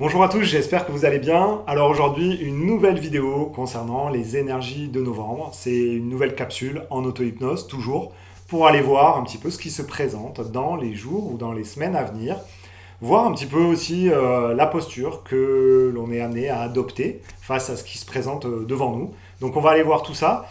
Bonjour à tous, j'espère que vous allez bien. Alors aujourd'hui, une nouvelle vidéo concernant les énergies de novembre. C'est une nouvelle capsule en auto-hypnose, toujours, pour aller voir un petit peu ce qui se présente dans les jours ou dans les semaines à venir. Voir un petit peu aussi la posture que l'on est amené à adopter face à ce qui se présente devant nous. Donc on va aller voir tout ça.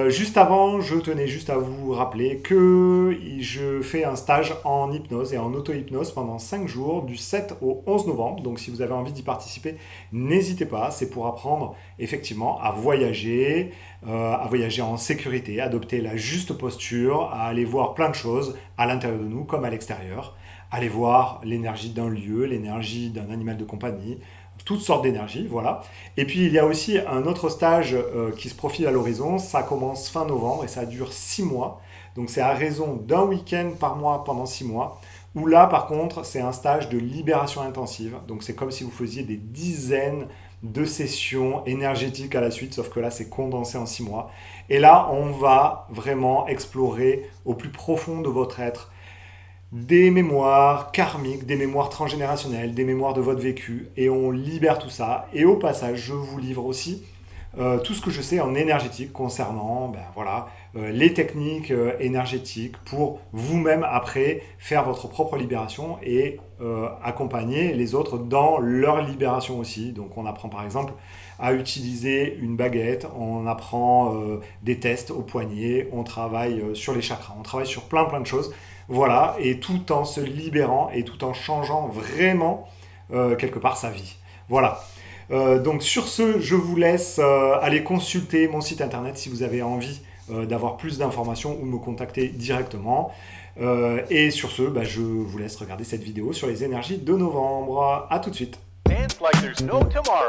Juste avant, je tenais juste à vous rappeler que je fais un stage en hypnose et en auto-hypnose pendant 5 jours du 7 au 11 novembre. Donc si vous avez envie d'y participer, n'hésitez pas. C'est pour apprendre effectivement à voyager en sécurité, à adopter la juste posture, à aller voir plein de choses à l'intérieur de nous comme à l'extérieur. Aller voir l'énergie d'un lieu, l'énergie d'un animal de compagnie, toutes sortes d'énergies, voilà. Et puis il y a aussi un autre stage qui se profile à l'horizon, ça commence fin novembre et ça dure 6 mois. Donc c'est à raison d'un week-end par mois pendant 6 mois, où là par contre c'est un stage de libération intensive. Donc c'est comme si vous faisiez des dizaines de sessions énergétiques à la suite, sauf que là c'est condensé en 6 mois. Et là on va vraiment explorer au plus profond de votre être des mémoires karmiques, des mémoires transgénérationnelles, des mémoires de votre vécu, et on libère tout ça. Et au passage, je vous livre aussi tout ce que je sais en énergétique concernant les techniques énergétiques pour vous-même après faire votre propre libération et accompagner les autres dans leur libération aussi. Donc on apprend par exemple à utiliser une baguette, on apprend des tests au poignet, on travaille sur les chakras, on travaille sur plein de choses. Voilà, et tout en se libérant et tout en changeant vraiment quelque part sa vie. Voilà. Donc sur ce, je vous laisse aller consulter mon site internet si vous avez envie d'avoir plus d'informations ou me contacter directement. Et sur ce, je vous laisse regarder cette vidéo sur les énergies de novembre. A tout de suite. Dance like there's no tomorrow.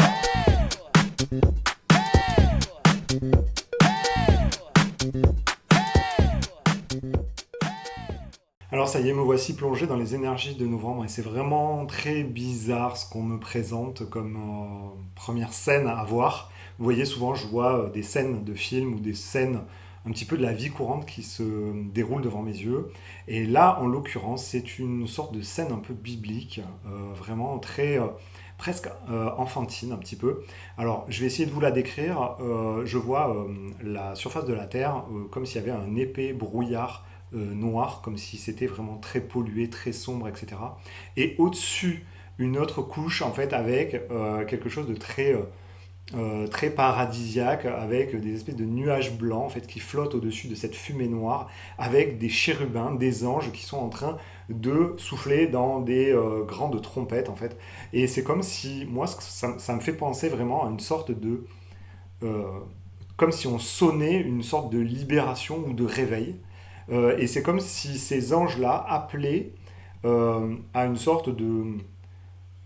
Alors ça y est, me voici plongé dans les énergies de novembre et c'est vraiment très bizarre ce qu'on me présente comme première scène à voir. Vous voyez, souvent je vois des scènes de films ou des scènes un petit peu de la vie courante qui se déroulent devant mes yeux. Et là, en l'occurrence, c'est une sorte de scène un peu biblique, vraiment très presque enfantine un petit peu. Alors, je vais essayer de vous la décrire. Je vois la surface de la Terre comme s'il y avait un épais brouillard noir, comme si c'était vraiment très pollué, très sombre, etc. Et au-dessus, une autre couche, en fait, avec quelque chose de très paradisiaque, avec des espèces de nuages blancs, en fait, qui flottent au-dessus de cette fumée noire, avec des chérubins, des anges qui sont en train de souffler dans des grandes trompettes, en fait. Et c'est comme si, moi, ça me fait penser vraiment à une sorte de... euh, comme si on sonnait une sorte de libération ou de réveil. Et c'est comme si ces anges-là appelaient à une sorte euh,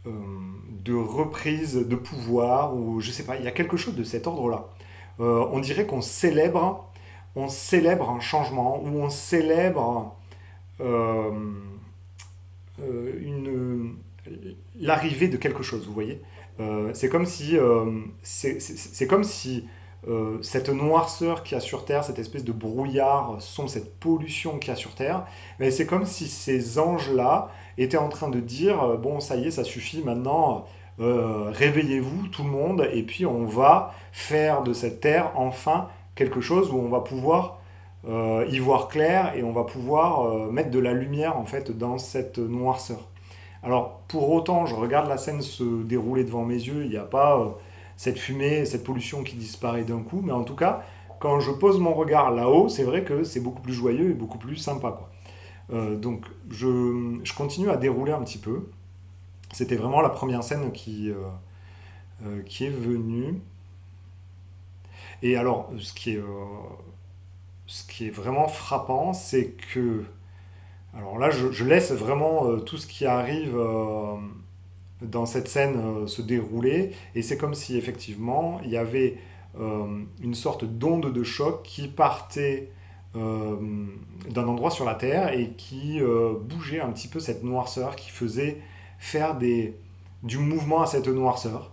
de reprise de pouvoir, ou je sais pas, il y a quelque chose de cet ordre-là. On dirait on célèbre un changement, ou on célèbre euh, une, l'arrivée de quelque chose, vous voyez. C'est comme si cette noirceur qu'il y a sur Terre, cette espèce de brouillard, cette pollution qu'il y a sur Terre, mais c'est comme si ces anges-là étaient en train de dire bon, ça y est, ça suffit maintenant, réveillez-vous tout le monde, et puis on va faire de cette Terre enfin quelque chose où on va pouvoir y voir clair et on va pouvoir mettre de la lumière en fait dans cette noirceur. Alors pour autant, je regarde la scène se dérouler devant mes yeux, il n'y a pas cette fumée, cette pollution qui disparaît d'un coup, mais en tout cas, quand je pose mon regard là-haut, c'est vrai que c'est beaucoup plus joyeux et beaucoup plus sympa, quoi. Donc je continue à dérouler un petit peu. C'était vraiment la première scène qui est venue. Et alors, ce qui est vraiment frappant, c'est que... Alors là, je laisse vraiment tout ce qui arrive dans cette scène se dérouler, et c'est comme si effectivement il y avait une sorte d'onde de choc qui partait euh, d'un endroit sur la Terre et qui bougeait un petit peu cette noirceur, qui faisait faire du mouvement à cette noirceur.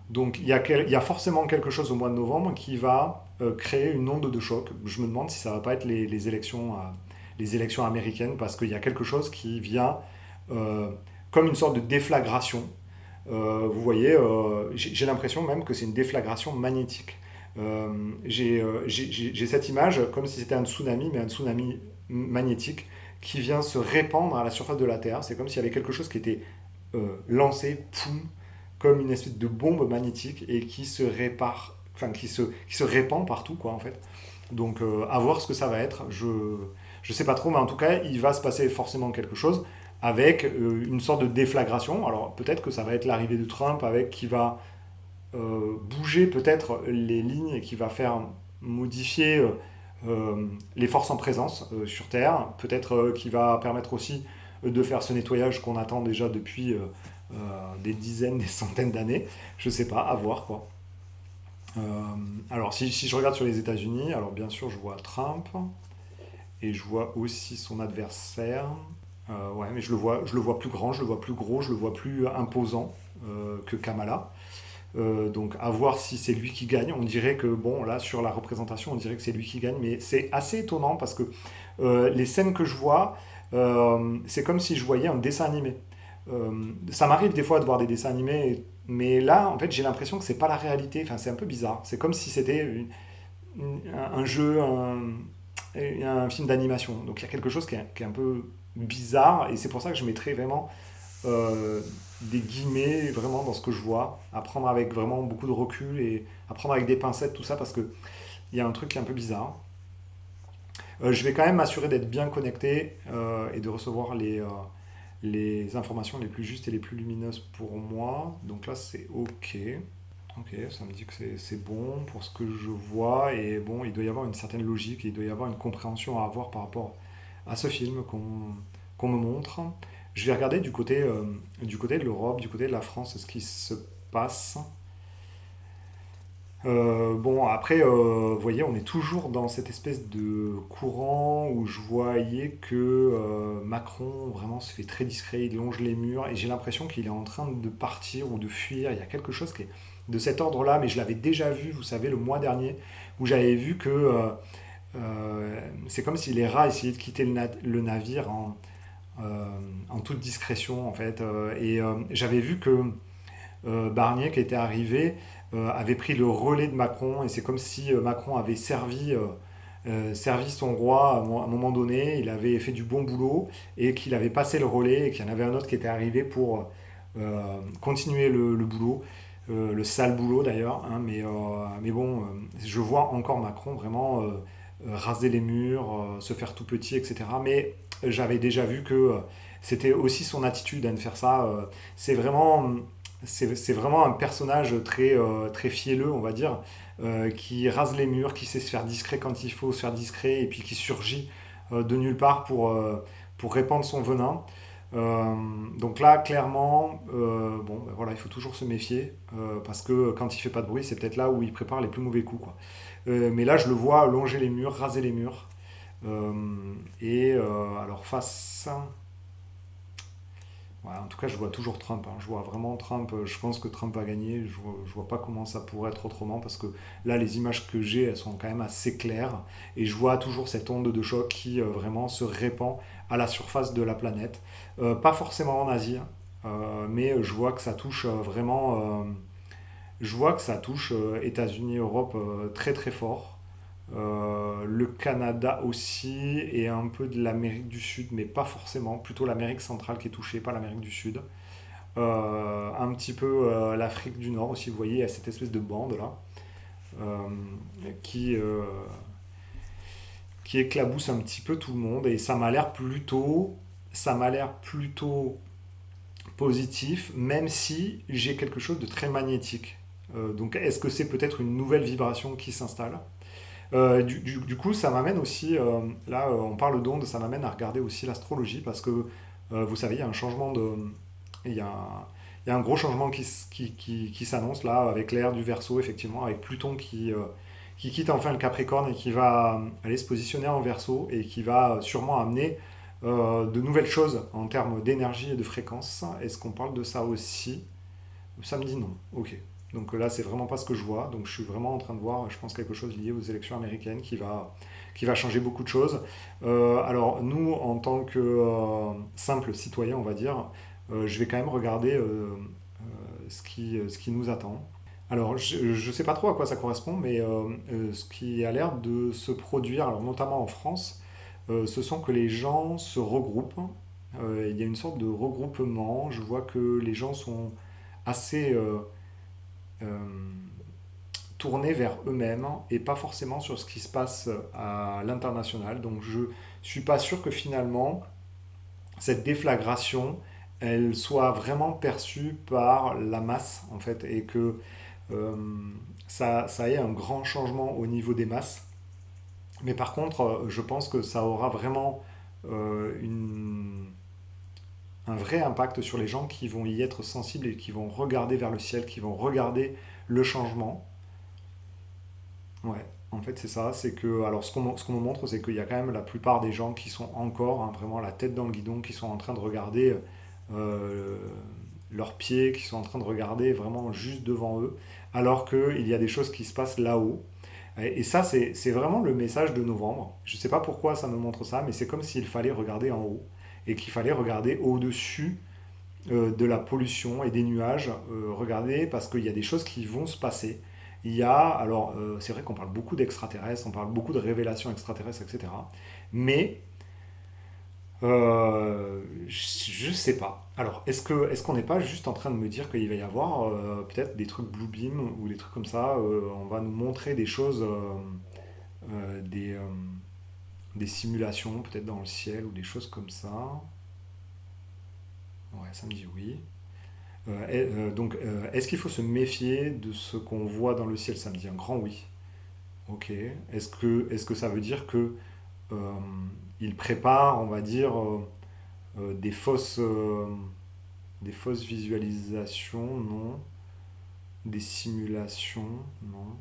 Donc il y a forcément quelque chose au mois de novembre qui va créer une onde de choc. Je me demande si ça va pas être les élections américaines, parce qu'il y a quelque chose qui vient comme une sorte de déflagration Vous voyez, j'ai l'impression même que c'est une déflagration magnétique. J'ai cette image comme si c'était un tsunami, mais un tsunami magnétique qui vient se répandre à la surface de la Terre. C'est comme s'il y avait quelque chose qui était lancé, poum, comme une espèce de bombe magnétique et qui se répare, enfin qui se répand partout, quoi, en fait. Donc, à voir ce que ça va être. Je sais pas trop, mais en tout cas, il va se passer forcément quelque chose avec une sorte de déflagration. Alors, peut-être que ça va être l'arrivée de Trump avec qui va bouger peut-être les lignes et qui va faire modifier les forces en présence sur Terre. Peut-être qui va permettre aussi de faire ce nettoyage qu'on attend déjà depuis des dizaines, des centaines d'années. Je sais pas, à voir quoi. Euh, alors si je regarde sur les États-Unis, alors bien sûr je vois Trump et je vois aussi son adversaire. Ouais, mais je le vois plus grand, je le vois plus gros, je le vois plus imposant que Kamala. Donc à voir si c'est lui qui gagne. On dirait que, bon, là sur la représentation, on dirait que c'est lui qui gagne, mais c'est assez étonnant parce que les scènes que je vois, c'est comme si je voyais un dessin animé. Ça m'arrive des fois de voir des dessins animés, mais là, en fait, j'ai l'impression que c'est pas la réalité. Enfin, c'est un peu bizarre. C'est comme si c'était un jeu, un film d'animation. Donc il y a quelque chose qui est un peu bizarre, et c'est pour ça que je mettrais vraiment des guillemets vraiment dans ce que je vois, à prendre avec vraiment beaucoup de recul et à prendre avec des pincettes, tout ça, parce que il y a un truc qui est un peu bizarre. Je vais quand même m'assurer d'être bien connecté et de recevoir les informations les plus justes et les plus lumineuses pour moi. Donc là, c'est OK. Ok, ça me dit que c'est bon pour ce que je vois. Et bon, il doit y avoir une certaine logique, et il doit y avoir une compréhension à avoir par rapport à ce film qu'on me montre. Je vais regarder du côté de l'Europe, du côté de la France, ce qui se passe. Bon, après, vous voyez, on est toujours dans cette espèce de courant où je voyais que Macron vraiment se fait très discret, il longe les murs, et j'ai l'impression qu'il est en train de partir ou de fuir. Il y a quelque chose qui est de cet ordre-là, mais je l'avais déjà vu, vous savez, le mois dernier, où j'avais vu que c'est comme si les rats essayaient de quitter le navire en toute discrétion, en fait. Et j'avais vu que Barnier, qui était arrivé, avait pris le relais de Macron, et c'est comme si Macron avait servi son roi à un moment donné, il avait fait du bon boulot, et qu'il avait passé le relais, et qu'il y en avait un autre qui était arrivé pour continuer le boulot, le sale boulot d'ailleurs, hein, mais bon, je vois encore Macron vraiment raser les murs, se faire tout petit, etc. Mais j'avais déjà vu que c'était aussi son attitude à ne faire ça. C'est vraiment c'est vraiment un personnage très fielleux, on va dire, qui rase les murs, qui sait se faire discret quand il faut se faire discret, et puis qui surgit de nulle part pour répandre son venin. Euh, donc là, clairement, bon, ben voilà, il faut toujours se méfier, parce que quand il fait pas de bruit, c'est peut-être là où il prépare les plus mauvais coups, quoi. Mais là, je le vois longer les murs, raser les murs. Euh, alors face, ouais, en tout cas, je vois toujours Trump, hein. Je vois vraiment Trump. Je pense que Trump a gagné. Je vois pas comment ça pourrait être autrement, parce que là, les images que j'ai, elles sont quand même assez claires. Et je vois toujours cette onde de choc qui vraiment se répand à la surface de la planète. Pas forcément en Asie, hein, mais je vois que ça touche vraiment. Je vois que ça touche États-Unis, Europe très très fort. Le Canada aussi, et un peu de l'Amérique du Sud, mais pas forcément, plutôt l'Amérique centrale qui est touchée, pas l'Amérique du Sud. Un petit peu l'Afrique du Nord aussi, vous voyez, il y a cette espèce de bande là euh, qui, euh, qui éclabousse un petit peu tout le monde, et ça m'a l'air plutôt positif, même si j'ai quelque chose de très magnétique. Donc est-ce que c'est peut-être une nouvelle vibration qui s'installe? Du coup, ça m'amène aussi, là on parle d'ondes, ça m'amène à regarder aussi l'astrologie, parce que vous savez, il y a un changement de... Il y a un, il y a un gros changement qui s'annonce là, avec l'ère du Verseau, effectivement, avec Pluton qui quitte enfin le Capricorne et qui va aller se positionner en Verseau, et qui va sûrement amener de nouvelles choses en termes d'énergie et de fréquence. Est-ce qu'on parle de ça aussi? Ça me dit non. Ok. Donc là, c'est vraiment pas ce que je vois. Donc je suis vraiment en train de voir, je pense, quelque chose lié aux élections américaines qui va changer beaucoup de choses. Alors nous, en tant que simple citoyen, on va dire, je vais quand même regarder ce qui nous attend. Alors, je ne sais pas trop à quoi ça correspond, mais ce qui a l'air de se produire, alors notamment en France, ce sont que les gens se regroupent. Il y a une sorte de regroupement. Je vois que les gens sont assez euh, tournés vers eux-mêmes et pas forcément sur ce qui se passe à l'international. Donc, je suis pas sûr que finalement cette déflagration, elle soit vraiment perçue par la masse en fait, et que euh, ça ait un grand changement au niveau des masses. Mais par contre, je pense que ça aura vraiment un vrai impact sur les gens qui vont y être sensibles et qui vont regarder vers le ciel, qui vont regarder le changement. Ouais, en fait c'est ça, c'est que, alors ce qu'on me montre, c'est qu'il y a quand même la plupart des gens qui sont encore hein, vraiment la tête dans le guidon, qui sont en train de regarder euh, leurs pieds, qui sont en train de regarder vraiment juste devant eux, alors qu'il y a des choses qui se passent là-haut. Et ça, c'est vraiment le message de novembre. Je ne sais pas pourquoi ça me montre ça, mais c'est comme s'il fallait regarder en haut et qu'il fallait regarder au-dessus de la pollution et des nuages. Regardez, parce qu'il y a des choses qui vont se passer. Il y a, alors, c'est vrai qu'on parle beaucoup d'extraterrestres, on parle beaucoup de révélations extraterrestres, etc. Mais je ne sais pas. Alors, est-ce qu'on n'est pas juste en train de me dire qu'il va y avoir peut-être des trucs Blue Beam ou des trucs comme ça on va nous montrer des choses, euh, des, euh, des simulations peut-être dans le ciel ou des choses comme ça. Ouais, ça me dit oui. Est-ce qu'il faut se méfier de ce qu'on voit dans le ciel? Ça me dit un grand oui. Ok. Est-ce que ça veut dire que euh, il prépare, on va dire, euh, des fausses, euh, des fausses visualisations? Non. Des simulations? Non.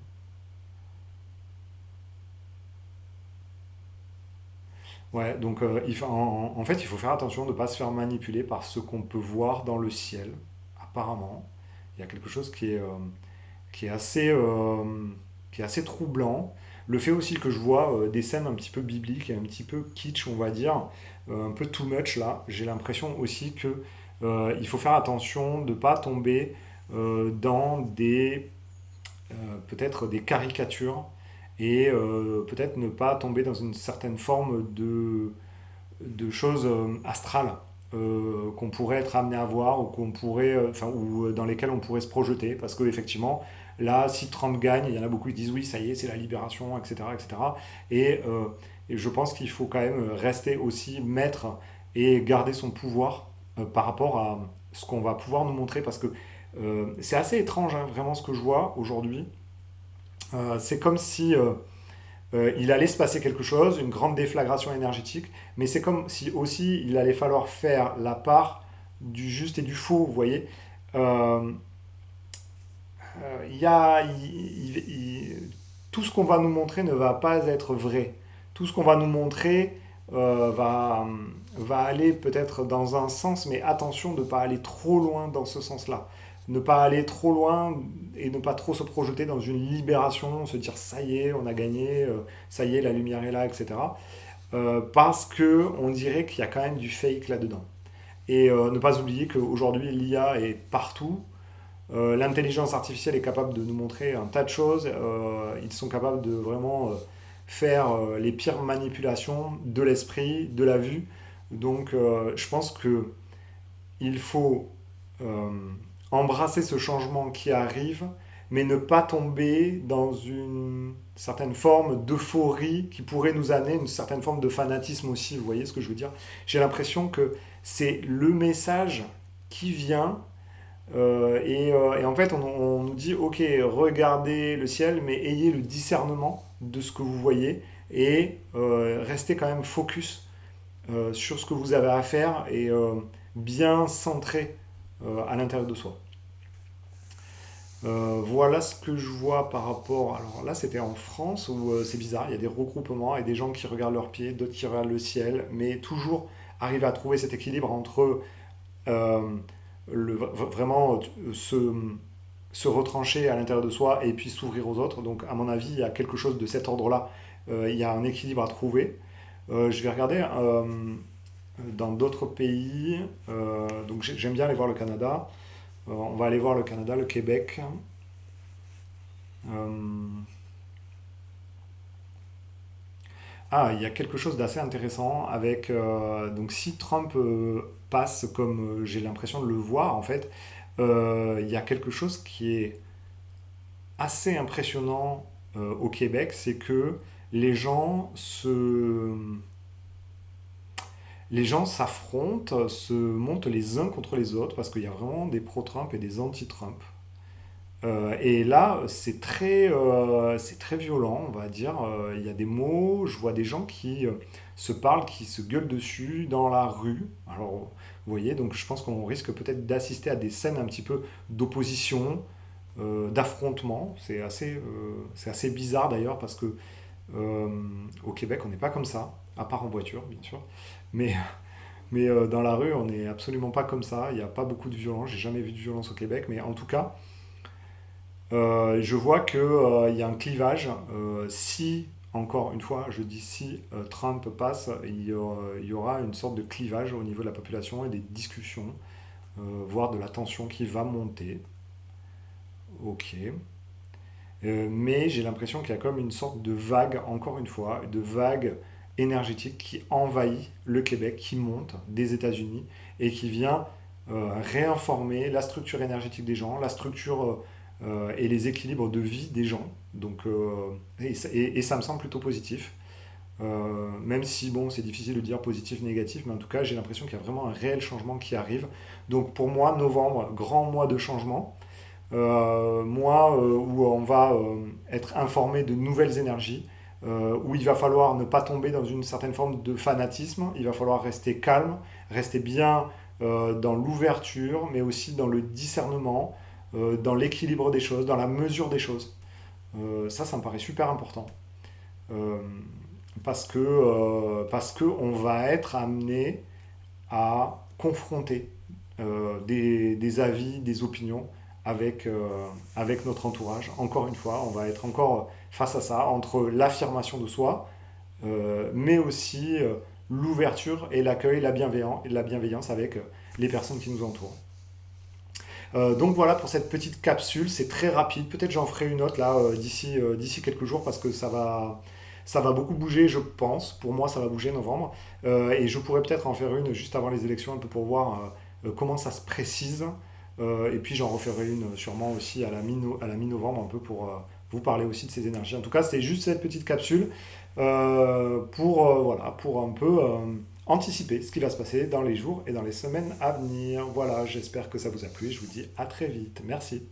Ouais, donc en fait, il faut faire attention de ne pas se faire manipuler par ce qu'on peut voir dans le ciel. Apparemment, il y a quelque chose qui est qui est assez troublant. Le fait aussi que je vois des scènes un petit peu bibliques et un petit peu kitsch, on va dire, un peu too much là, j'ai l'impression aussi que il faut faire attention de ne pas tomber dans des peut-être des caricatures et peut-être ne pas tomber dans une certaine forme de choses astrales qu'on pourrait être amené à voir ou qu'on pourrait, ou dans lesquelles on pourrait se projeter. Parce que effectivement, là, si Trump gagne, il y en a beaucoup qui disent oui, ça y est, c'est la libération, etc., etc. Et, euh, et je pense qu'il faut quand même rester aussi maître et garder son pouvoir par rapport à ce qu'on va pouvoir nous montrer, parce que c'est assez étrange, hein, vraiment, ce que je vois aujourd'hui. C'est comme si il allait se passer quelque chose, une grande déflagration énergétique, mais c'est comme si aussi il allait falloir faire la part du juste et du faux, vous voyez. Euh, il y a, tout ce qu'on va nous montrer ne va pas être vrai. Tout ce qu'on va nous montrer va aller peut-être dans un sens, mais attention de ne pas aller trop loin dans ce sens-là. Ne pas aller trop loin et ne pas trop se projeter dans une libération, se dire ça y est, on a gagné, ça y est, la lumière est là, etc. Parce que on dirait qu'il y a quand même du fake là-dedans. Et ne pas oublier qu'aujourd'hui l'IA est partout. L'intelligence artificielle est capable de nous montrer un tas de choses. Ils sont capables de vraiment faire les pires manipulations de l'esprit, de la vue. Donc je pense que il faut euh, embrasser ce changement qui arrive, mais ne pas tomber dans une certaine forme d'euphorie qui pourrait nous amener une certaine forme de fanatisme aussi. Vous voyez ce que je veux dire? J'ai l'impression que c'est le message qui vient et en fait, on nous dit, ok, regardez le ciel, mais ayez le discernement de ce que vous voyez et restez quand même focus sur ce que vous avez à faire et bien centré à l'intérieur de soi. Voilà ce que je vois par rapport. Alors là, c'était en France où c'est bizarre, il y a des regroupements et des gens qui regardent leurs pieds, d'autres qui regardent le ciel, mais toujours arriver à trouver cet équilibre entre euh, vraiment se retrancher à l'intérieur de soi et puis s'ouvrir aux autres. Donc, à mon avis, il y a quelque chose de cet ordre-là. Il y a un équilibre à trouver. Je vais regarder dans d'autres pays. Donc, j'aime bien aller voir le Canada. On va aller voir le Canada, le Québec. Euh, Ah, il y a quelque chose d'assez intéressant avec donc si Trump passe comme j'ai l'impression de le voir en fait, il y a quelque chose qui est assez impressionnant au Québec, c'est que les gens se les gens s'affrontent, se montent les uns contre les autres parce qu'il y a vraiment des pro-Trump et des anti-Trump. Et là, c'est très violent, on va dire. Il y a des mots, je vois des gens qui se parlent, qui se gueulent dessus dans la rue. Alors, vous voyez, donc je pense qu'on risque peut-être d'assister à des scènes un petit peu d'opposition, d'affrontement. C'est assez bizarre d'ailleurs parce que euh, au Québec, on n'est pas comme ça, à part en voiture, bien sûr. Mais, mais dans la rue, on n'est absolument pas comme ça. Il n'y a pas beaucoup de violence. J'ai jamais vu de violence au Québec, mais en tout cas. Je vois qu'il y a un clivage. Si, encore une fois, je dis si Trump passe, il y aura une sorte de clivage au niveau de la population et des discussions, voire de la tension qui va monter. Ok. Mais j'ai l'impression qu'il y a comme une sorte de vague, encore une fois, de vague énergétique qui envahit le Québec, qui monte des États-Unis et qui vient réinformer la structure énergétique des gens, la structure et les équilibres de vie des gens. Donc, et ça me semble plutôt positif. Même si bon, c'est difficile de dire positif, négatif, mais en tout cas, j'ai l'impression qu'il y a vraiment un réel changement qui arrive. Donc pour moi, novembre, grand mois de changement, mois où on va être informé de nouvelles énergies, où il va falloir ne pas tomber dans une certaine forme de fanatisme, il va falloir rester calme, rester bien dans l'ouverture, mais aussi dans le discernement, dans l'équilibre des choses, dans la mesure des choses. Ça me paraît super important. Euh, parce que on va être amené à confronter des avis, des opinions avec notre entourage. Encore une fois, on va être encore face à ça, entre l'affirmation de soi, mais aussi l'ouverture et l'accueil, la bienveillance avec les personnes qui nous entourent. Donc voilà pour cette petite capsule, c'est très rapide. Peut-être j'en ferai une autre là d'ici quelques jours parce que ça va beaucoup bouger, je pense. Pour moi, ça va bouger novembre. Et je pourrais peut-être en faire une juste avant les élections, un peu pour voir comment ça se précise. Et puis j'en referai une sûrement aussi à la mi-novembre, un peu pour vous parler aussi de ces énergies. En tout cas, c'était juste cette petite capsule voilà, pour un peu anticiper ce qui va se passer dans les jours et dans les semaines à venir. Voilà, j'espère que ça vous a plu et je vous dis à très vite. Merci.